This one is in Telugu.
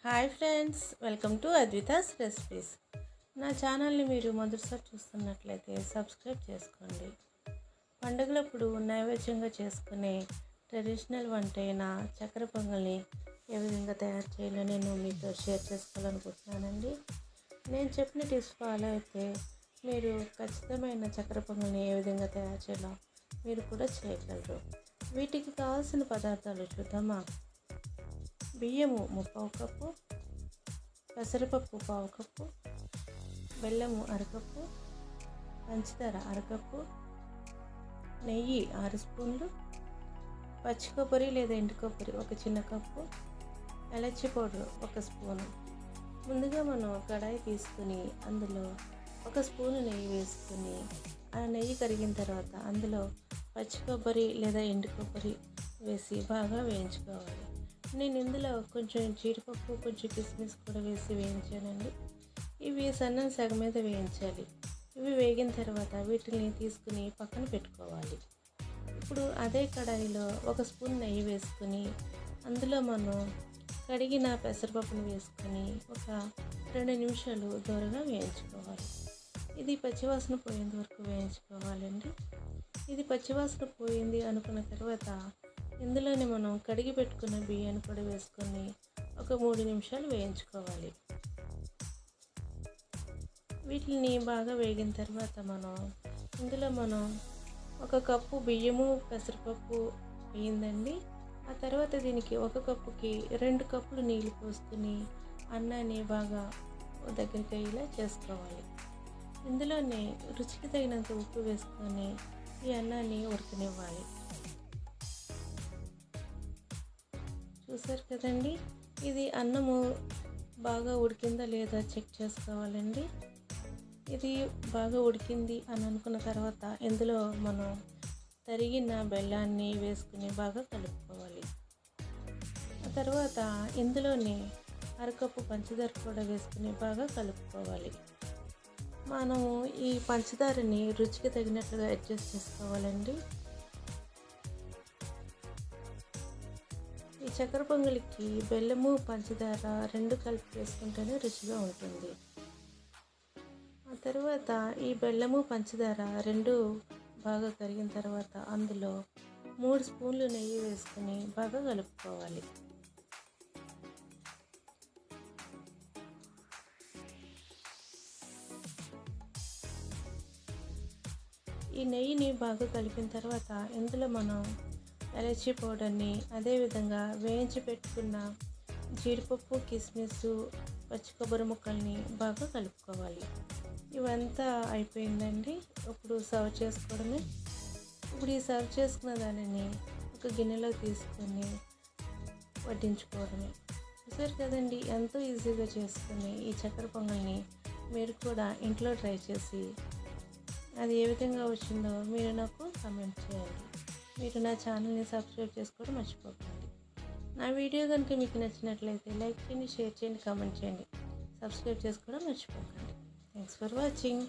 Hi friends, welcome to Advitha's recipes. నా ఛానల్ని మీరు మొదటిసారి చూస్తున్నట్లయితే సబ్స్క్రైబ్ చేసుకోండి. పండుగలప్పుడు నైవేద్యంగా చేసుకునే ట్రెడిషనల్ వంట అయిన చక్కెర పొంగల్ని ఏ విధంగా తయారు చేయాలో నేను మీతో షేర్ చేసుకోవాలనుకుంటున్నానండి. నేను చెప్పిన టిప్స్ ఫాలో అయితే మీరు ఖచ్చితమైన చక్కెర పొంగల్ని ఏ విధంగా తయారు చేయాలో మీరు కూడా చేయగలరు. వీటికి కావాల్సిన పదార్థాలు చూద్దామా. బియ్యము 3/4 కప్పు, పెసరపప్పు 1/4 కప్పు, బెల్లము 1/2 కప్పు, పంచదార 1/2 కప్పు, నెయ్యి 6 స్పూన్లు, పచ్చి కొబ్బరి లేదా ఎండు కొబ్బరి 1 చిన్న కప్పు, ఎలచి పౌడర్ 1 స్పూను. ముందుగా మనం కడాయి తీసుకుని అందులో 1 స్పూను నెయ్యి వేసుకుని ఆ నెయ్యి కరిగిన తర్వాత అందులో పచ్చి కొబ్బరి లేదా ఎండు కొబ్బరి వేసి బాగా వేయించుకోవాలి. నేను ఇందులో కొంచెం జీడిపప్పు, కొంచెం కిస్మిస్ కూడా వేసి వేయించానండి. ఇవి సన్న సగం మీద వేయించాలి. ఇవి వేగిన తర్వాత వీటిని తీసుకుని పక్కన పెట్టుకోవాలి. ఇప్పుడు అదే కడాయిలో 1 స్పూన్ నెయ్యి వేసుకుని అందులో మనం కడిగిన పెసరపప్పును వేసుకొని ఒక 2 నిమిషాలు దూరంగా వేయించుకోవాలి. ఇది పచ్చివాసన పోయేంత వరకు వేయించుకోవాలండి. ఇది పచ్చివాసన పోయింది అనుకున్న తర్వాత ఇందులోనే మనం కడిగి పెట్టుకున్న బియ్యాన్ని కూడా వేసుకొని ఒక 3 నిమిషాలు వేయించుకోవాలి. వీటిని బాగా వేగిన తర్వాత ఇందులో మనం 1 కప్పు బియ్యము, పెసరపప్పు వేయిందండి. ఆ తర్వాత దీనికి 1 కప్పుకి 2 కప్పులు నీళ్ళు పోసుకుని అన్నాన్ని బాగా దగ్గరికి అయ్యేలా చేసుకోవాలి. ఇందులోనే రుచికి తగినంత ఉప్పు వేసుకొని ఈ అన్నాన్ని ఉడకనివ్వాలి. చూసారు కదండి, ఇది అన్నము బాగా ఉడికిందా లేదా చెక్ చేసుకోవాలండి. ఇది బాగా ఉడికింది అని అనుకున్న తర్వాత ఇందులో మనం తరిగిన బెల్లాన్ని వేసుకుని బాగా కలుపుకోవాలి. ఆ తర్వాత ఇందులోనే 1/2 కప్పు పంచదార కూడా వేసుకుని బాగా కలుపుకోవాలి. మనము ఈ పంచదారని రుచికి తగినట్లుగా అడ్జస్ట్ చేసుకోవాలండి. ఈ చక్కెర పొంగలికి బెల్లము, పంచదార 2 కలిపి వేసుకుంటేనే రుచిగా ఉంటుంది. ఆ తర్వాత ఈ బెల్లము, పంచదార 2 బాగా కరిగిన తర్వాత అందులో 3 స్పూన్లు నెయ్యి వేసుకుని బాగా కలుపుకోవాలి. ఈ నెయ్యిని బాగా కలిపిన తర్వాత ఇందులో మనం ఎలచి పౌడర్ని, అదేవిధంగా వేయించి పెట్టుకున్న జీడిపప్పు, కిస్మిస్, పచ్చి కొబ్బరి ముక్కల్ని బాగా కలుపుకోవాలి. ఇవంతా అయిపోయిందండి. ఇప్పుడు సర్వ్ చేసుకోవడమే. ఇప్పుడు ఈ సర్వ్ చేసుకున్న దానిని ఒక గిన్నెలో తీసుకొని వడ్డించుకోవడమే. చూసారు కదండి, ఎంతో ఈజీగా చేసుకుని ఈ చక్కెర పొంగల్ని మీరు కూడా ఇంట్లో ట్రై చేసి అది ఏ విధంగా వచ్చిందో మీరు నాకు కామెంట్ చేయండి. మీరు నా ఛానల్ని సబ్స్క్రైబ్ చేసుకోవడం మర్చిపోకండి. నా వీడియో కనుక మీకు నచ్చినట్లయితే లైక్ చేయండి, షేర్ చేయండి, కామెంట్ చేయండి. సబ్స్క్రైబ్ చేసుకోవడం మర్చిపోకండి. Thanks for watching.